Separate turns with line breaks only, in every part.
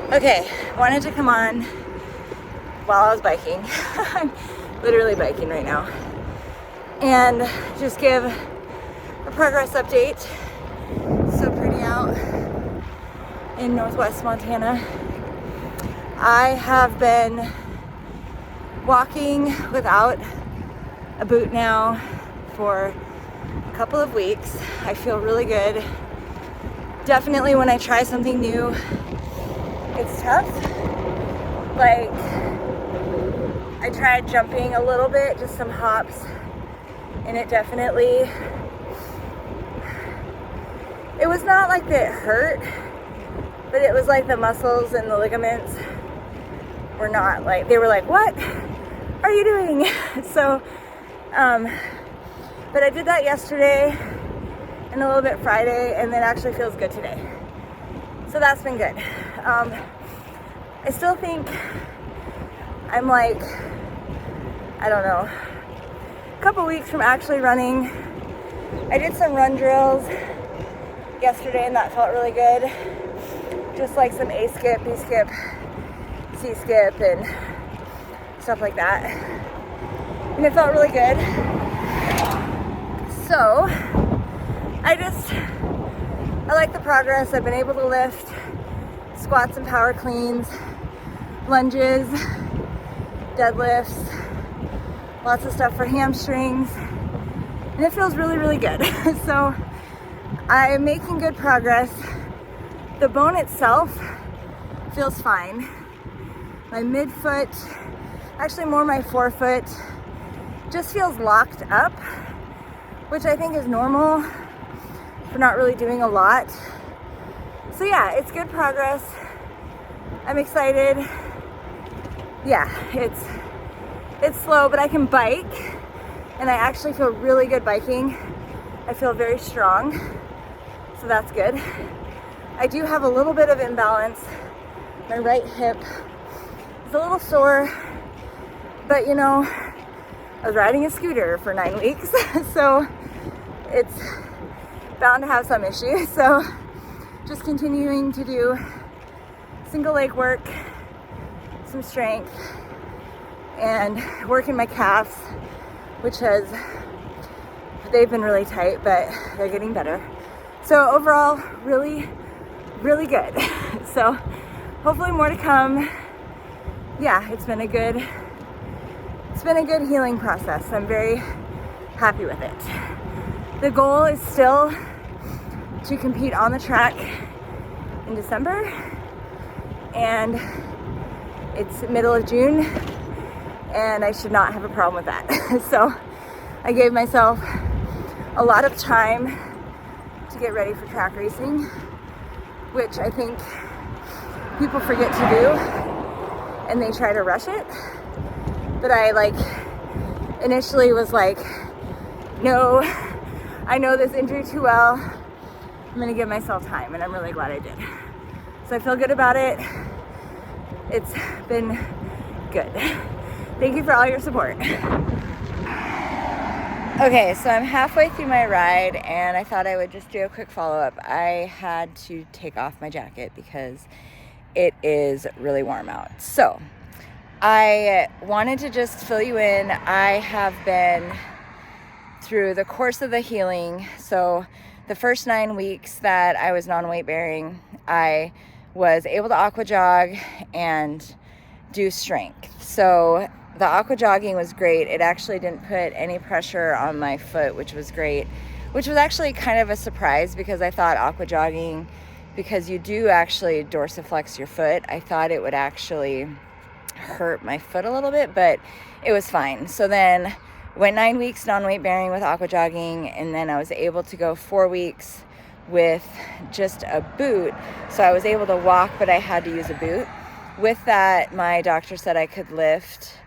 Okay, wanted to come on while I was biking. I'm literally biking right now. And just give a progress update. So pretty out in northwest Montana. I have been walking without a boot now for a couple of weeks. I feel really good. Definitely when I try something new, it's tough. Like, I tried jumping a little bit, just some hops, and it was not like that it hurt, but it was like the muscles and the ligaments were not like, they were like, what are you doing? So, but I did that yesterday and a little bit Friday, and it actually feels good today. So that's been good. I still think I'm like, I don't know, a couple weeks from actually running. I did some run drills yesterday and that felt really good. Just like some A skip, B skip, C skip, and stuff like that. And it felt really good. So, I like the progress. I've been able to lift squats and power cleans, lunges, deadlifts, lots of stuff for hamstrings, and it feels really, really good. So I'm making good progress. The bone itself feels fine. My midfoot, actually more my forefoot, just feels locked up, which I think is normal for not really doing a lot. So yeah, it's good progress. I'm excited. Yeah, it's slow, but I can bike, and I actually feel really good biking. I feel very strong, so that's good. I do have a little bit of imbalance. My right hip is a little sore, but you know, I was riding a scooter for 9 weeks, so it's bound to have some issues. So just continuing to do single leg work, some strength, and working my calves, which they've been really tight, but they're getting better. So overall, really, really good. So hopefully more to come. Yeah, it's been a good healing process. I'm very happy with it. The goal is still to compete on the track in December, and it's middle of June, and I should not have a problem with that. So I gave myself a lot of time to get ready for track racing, which I think people forget to do, and they try to rush it. But I initially was like, no, I know this injury too well. I'm gonna give myself time, and I'm really glad I did. So I feel good about it. It's been good. Thank you for all your support. Okay, so I'm halfway through my ride, and I thought I would just do a quick follow-up. I had to take off my jacket because it is really warm out. So I wanted to just fill you in. I have been through the course of the healing. So the first 9 weeks that I was non-weight bearing, I was able to aqua jog and do strength. So the aqua jogging was great. It actually didn't put any pressure on my foot, which was great, which was actually kind of a surprise because I thought aqua jogging, because you do actually dorsiflex your foot, I thought it would actually hurt my foot a little bit, but it was fine. So then went 9 weeks non-weight bearing with aqua jogging, and then I was able to go 4 weeks with just a boot. So I was able to walk, but I had to use a boot. With that, my doctor said I could lift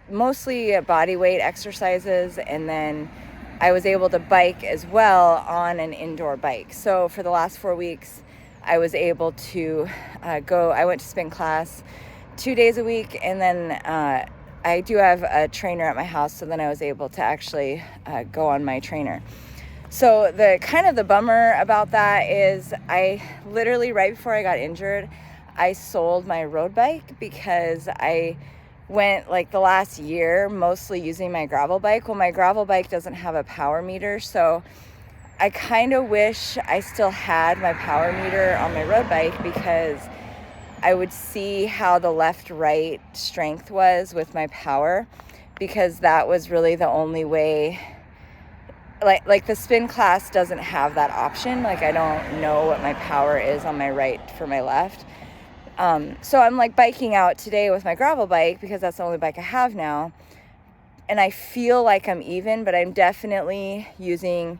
mostly body weight exercises, and then I was able to bike as well on an indoor bike. So for the last 4 weeks, I was able to I went to spin class 2 days a week, and then I do have a trainer at my house, so then I was able to actually go on my trainer. So the bummer about that is I literally, right before I got injured, I sold my road bike because I went like the last year mostly using my gravel bike. Well, my gravel bike doesn't have a power meter, so I kind of wish I still had my power meter on my road bike, because I would see how the left-right strength was with my power, because that was really the only way. Like the spin class doesn't have that option. Like, I don't know what my power is on my right for my left. So I'm like biking out today with my gravel bike because that's the only bike I have now. And I feel like I'm even, but I'm definitely using,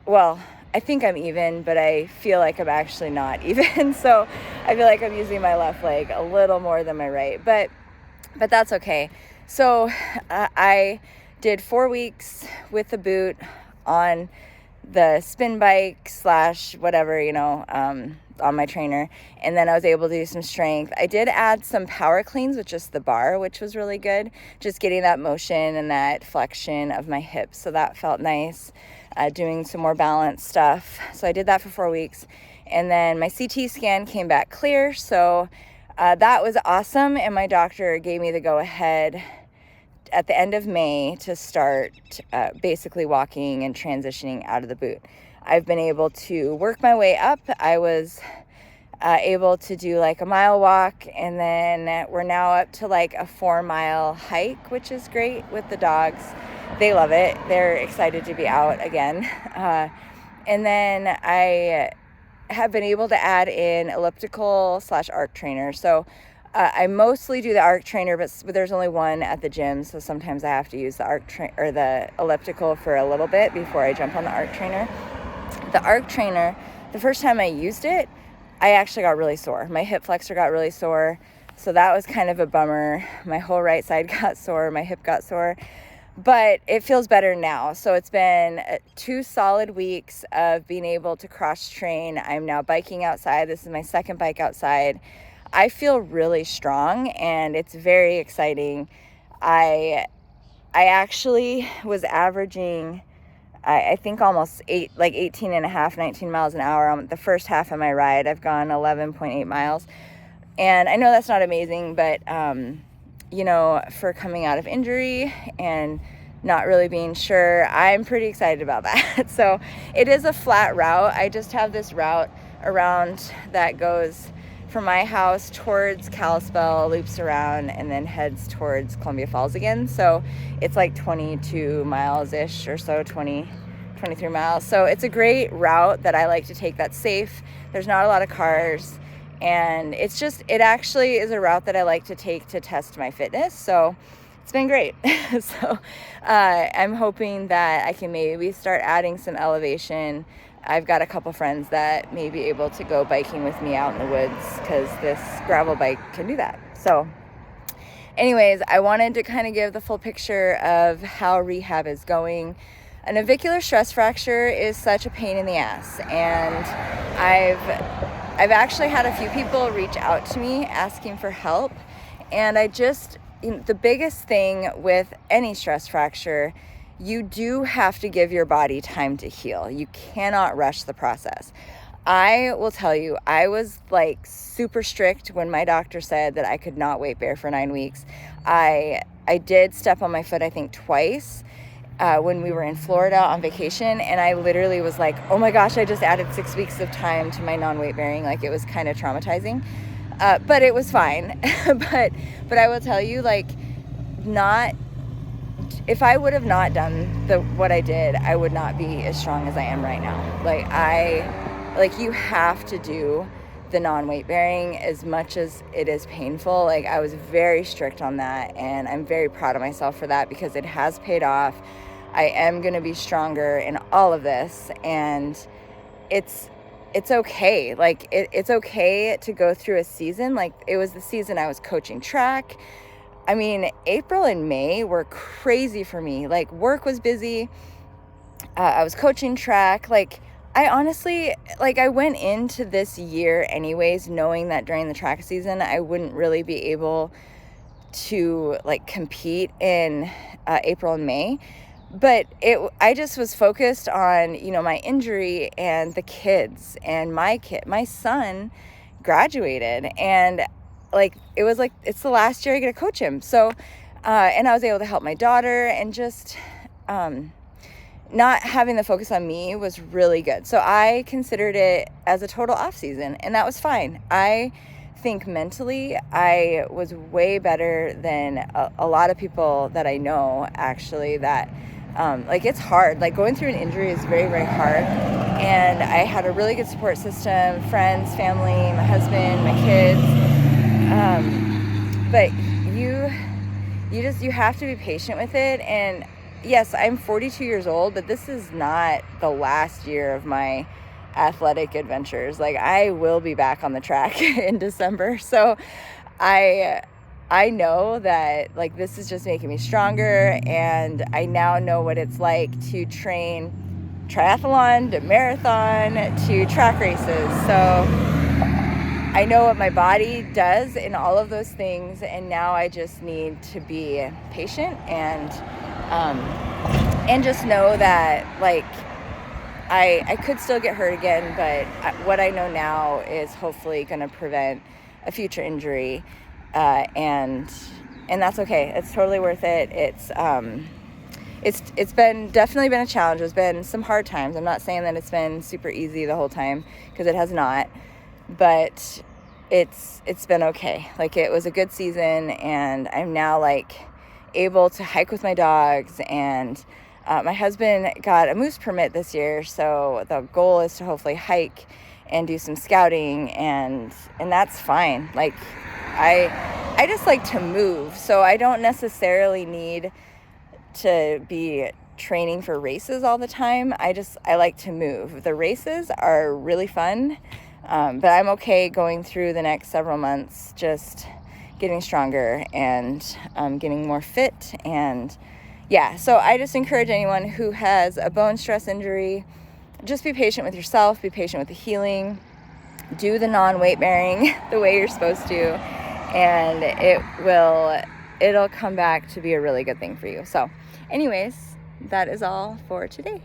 well, I think I'm even, but I feel like I'm actually not even. So I feel like I'm using my left leg a little more than my right, but that's okay. So I did 4 weeks with the boot on the spin bike / whatever, on my trainer. And then I was able to do some strength. I did add some power cleans with just the bar, which was really good. Just getting that motion and that flexion of my hips. So that felt nice. Doing some more balance stuff. So I did that for 4 weeks. And then my CT scan came back clear. So that was awesome. And my doctor gave me the go ahead at the end of May to start basically walking and transitioning out of the boot. I've been able to work my way up. I was able to do like a mile walk, and then we're now up to like a 4-mile hike, which is great with the dogs. They love it. They're excited to be out again. And then I have been able to add in elliptical / arc trainer. So I mostly do the arc trainer, but there's only one at the gym, so sometimes I have to use the or the elliptical for a little bit before I jump on the arc trainer. The arc trainer, the first time I used it, I actually got really sore. My hip flexor got really sore, so that was kind of a bummer. My whole right side got sore, my hip got sore, but it feels better now. So it's been 2 solid weeks of being able to cross train. I'm now biking outside. This is my second bike outside. I feel really strong, and it's very exciting. I actually was averaging, I think almost 18 and a half, 19 miles an hour on the first half of my ride. I've gone 11.8 miles. And I know that's not amazing, but, for coming out of injury and not really being sure, I'm pretty excited about that. So it is a flat route. I just have this route around that goes from my house towards Kalispell, loops around, and then heads towards Columbia Falls again. So it's like 22 miles-ish or so, 23 miles. So it's a great route that I like to take that's safe. There's not a lot of cars. And it actually is a route that I like to take to test my fitness. So it's been great. So I'm hoping that I can maybe start adding some elevation. I've got a couple friends that may be able to go biking with me out in the woods, because this gravel bike can do that. So anyways, I wanted to kind of give the full picture of how rehab is going. A navicular stress fracture is such a pain in the ass, and I've actually had a few people reach out to me asking for help. And the biggest thing with any stress fracture, you do have to give your body time to heal. You cannot rush the process. I will tell you, I was like super strict when my doctor said that I could not weight bear for 9 weeks. I did step on my foot, I think twice, when we were in Florida on vacation. And I literally was like, oh my gosh, I just added 6 weeks of time to my non-weight bearing. Like, it was kind of traumatizing, but it was fine. but I will tell you, like, if I would have not done what I did, I would not be as strong as I am right now. Like you have to do the non-weight bearing as much as it is painful. Like, I was very strict on that, and I'm very proud of myself for that, because it has paid off. I am going to be stronger in all of this, and it's okay. Like, it's okay to go through a season. Like, it was the season I was coaching track. I mean, April and May were crazy for me. Like, work was busy. I was coaching track. Like, I honestly, I went into this year anyways, knowing that during the track season, I wouldn't really be able to, compete in April and May. But I just was focused on, my injury and the kids. And my son graduated, and like it was like it's the last year I get to coach him. So and I was able to help my daughter, and just not having the focus on me was really good. So I considered it as a total off season, and that was fine. I think mentally I was way better than a lot of people that I know, actually, that like it's hard. Like going through an injury is very, very hard. And I had a really good support system, friends, family, my husband, my kids. But you have to be patient with it. And yes, I'm 42 years old, but this is not the last year of my athletic adventures. Like I will be back on the track in December. So I know that like this is just making me stronger, and I now know what it's like to train triathlon to marathon to track races. So I know what my body does in all of those things, and now I just need to be patient and just know that like I could still get hurt again, but what I know now is hopefully going to prevent a future injury, and that's okay. It's totally worth it. It's been definitely been a challenge. There's been some hard times. I'm not saying that it's been super easy the whole time, because it has not, but it's been okay. Like it was a good season, and I'm now like able to hike with my dogs, and my husband got a moose permit this year, so the goal is to hopefully hike and do some scouting, and that's fine. Like I just like to move, so I don't necessarily need to be training for races all the time. I like to move. The races are really fun, but I'm okay going through the next several months just getting stronger and getting more fit. And yeah, so I just encourage anyone who has a bone stress injury, just be patient with yourself, be patient with the healing, do the non-weight bearing the way you're supposed to, and it'll come back to be a really good thing for you. So anyways, that is all for today.